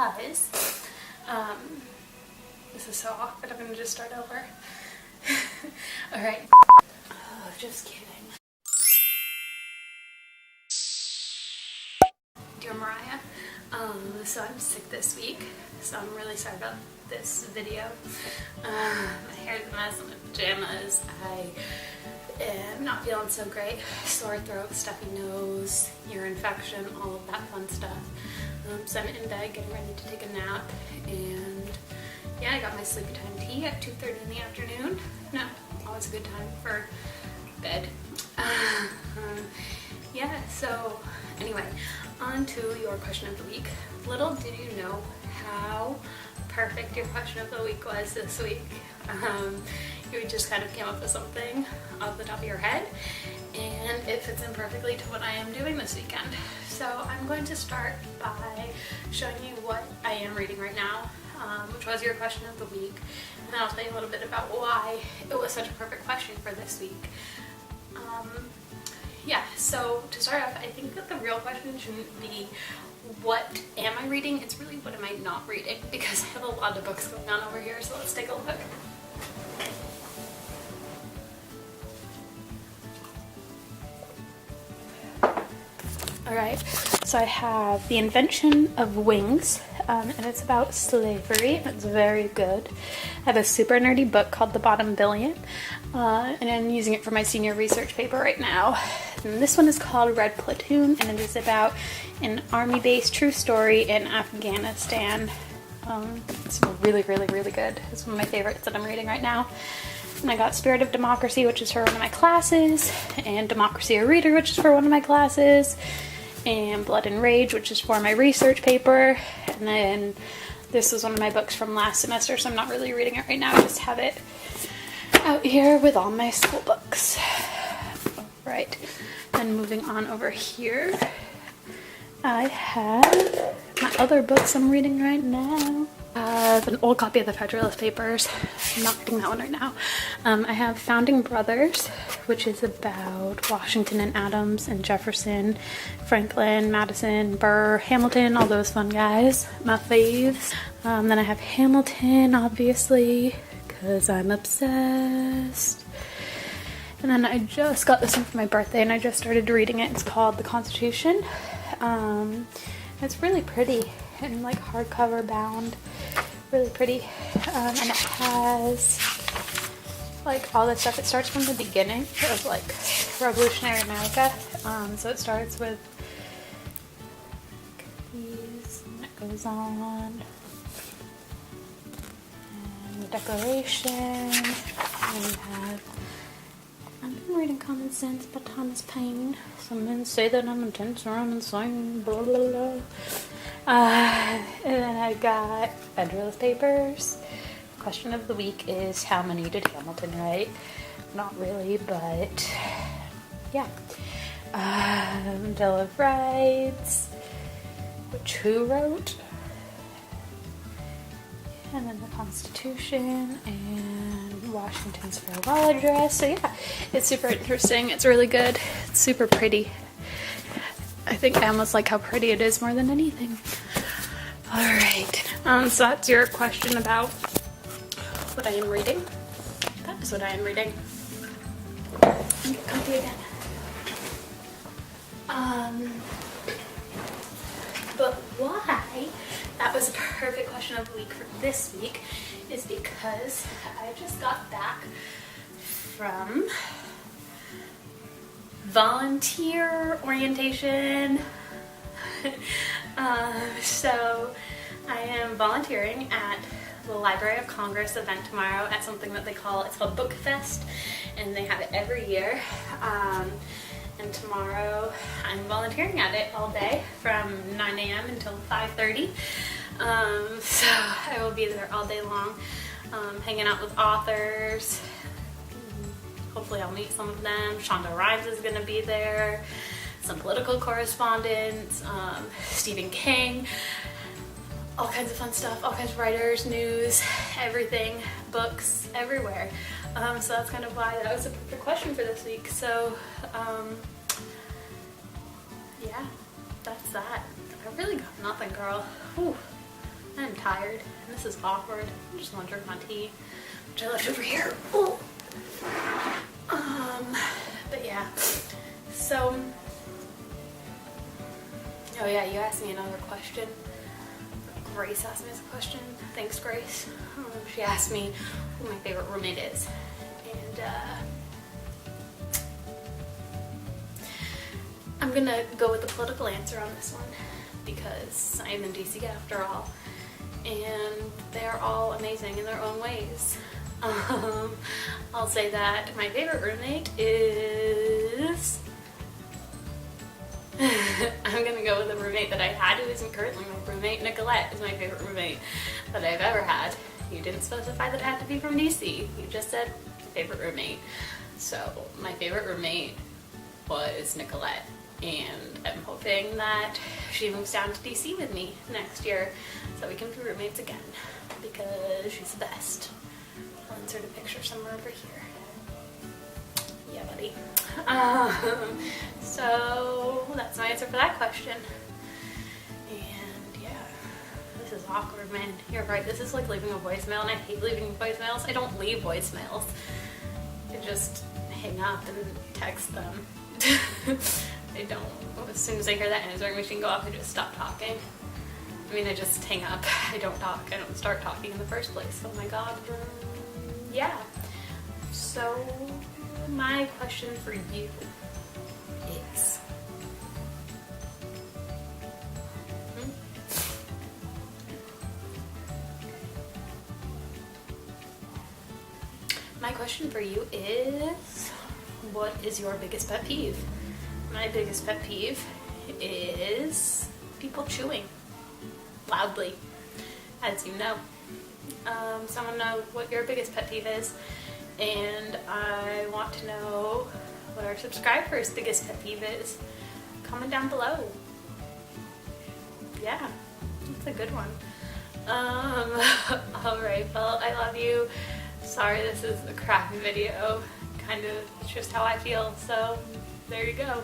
because this is so awkward. I'm gonna just start over. Alright. Oh, just kidding. Dear Mariah, so I'm sick this week, so I'm really sorry about this video. My hair's a mess, I'm in pajamas, I am not feeling so great. Sore throat, stuffy nose, ear infection, all of that fun stuff. So I'm in bed getting ready to take a nap, and yeah, I got my sleepy time tea at 2:30 in the afternoon. No, always a good time for bed. Yeah, so anyway, on to your question of the week. Little did you know how perfect your question of the week was this week. You just kind of came up with something off the top of your head, and it fits in perfectly to what I am doing this weekend. So I'm going to start by showing you what I am reading right now, which was your question of the week, and then I'll tell you a little bit about why it was such a perfect question for this week. Yeah, so to start off, I think that the real question shouldn't be what am I reading, it's really what am I not reading, because I have a lot of books going on over here, so let's take a look. Alright, so I have The Invention of Wings, and it's about slavery, and it's very good. I have a super nerdy book called The Bottom Billion, and I'm using it for my senior research paper right now. And this one is called Red Platoon, and it is about an army-based true story in Afghanistan. It's really, really, really good. It's one of my favorites that I'm reading right now. And I got Spirit of Democracy, which is for one of my classes, and Democracy a Reader, which is for one of my classes, and Blood and Rage, which is for my research paper. And then this was one of my books from last semester, so I'm not really reading it right now. I just have it out here with all my school books. Right, and moving on over here, I have my other books I'm reading right now. I have an old copy of the Federalist Papers. I'm not reading that one right now. I have Founding Brothers, which is about Washington and Adams and Jefferson, Franklin, Madison, Burr, Hamilton, all those fun guys, my faves. Then I have Hamilton, obviously, because I'm obsessed. And then I just got this one for my birthday, and I just started reading it. It's called The Constitution. It's really pretty and like hardcover bound, really pretty. And it has like all this stuff. It starts from the beginning of like Revolutionary America. So it starts with these, and it goes on, and the Declaration, and you have, I've been reading Common Sense by Thomas Paine. Some men say that I'm intense around and saying blah blah blah. And then I got Federalist Papers. Question of the week is, how many did Hamilton write? Not really, but yeah. Bill of Rights, which who wrote? And then the Constitution and Washington's farewell address. So yeah, it's super interesting. It's really good. It's super pretty. I think I almost like how pretty it is more than anything. Alright, so that's your question about what I am reading. That is what I am reading. Get comfy again. But why that was a perfect question of the week for this week is because I just got back from volunteer orientation. So I am volunteering at the Library of Congress event tomorrow at something that it's called Book Fest, and they have it every year. And tomorrow I'm volunteering at it all day from 9 a.m. until 5:30. So I will be there all day long, hanging out with authors. Hopefully I'll meet some of them. Shonda Rhimes is going to be there. Some political correspondents, Stephen King, all kinds of fun stuff, all kinds of writers, news, everything, books, everywhere. So that's kind of why that was a perfect question for this week. So, yeah, that's that. I really got nothing, girl. Whew. I'm tired, and this is awkward. I'm just gonna drink my tea, which I left over here. Oh. But yeah, so, oh yeah, you asked me another question. Grace asked me this question. Thanks, Grace. She asked me who my favorite roommate is, and I'm gonna go with the political answer on this one because I am in DC after all, and they're all amazing in their own ways. I'll say that my favorite roommate is I'm gonna go with the roommate that I had who isn't currently my roommate. Nicolette is my favorite roommate that I've ever had. You didn't specify that it had to be from DC. You just said favorite roommate. So my favorite roommate was Nicolette, and I'm hoping that she moves down to DC with me next year so we can be roommates again because she's the best. I'll insert a picture somewhere over here. Yeah, buddy. So that's my answer for that question. And yeah, this is awkward, man. You're right, this is like leaving a voicemail, and I hate leaving voicemails. I don't leave voicemails. I just hang up and text them. I don't. As soon as I hear that answering machine go off, I just stop talking. I mean, I just hang up. I don't talk. I don't start talking in the first place. Oh my god. Yeah. So my question for you is, what is your biggest pet peeve? My biggest pet peeve is people chewing loudly, as you know. Someone know what your biggest pet peeve is, and I want to know what our subscribers' biggest pet peeve is. Comment down below. Yeah, that's a good one. Alright, well, I love you. Sorry this is a crappy video. Kind of, it's just how I feel, so there you go.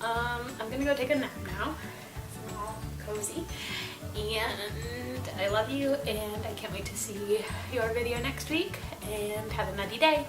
I'm gonna go take a nap now. It's all cozy. And I love you, and I can't wait to see your video next week, and have a nutty day.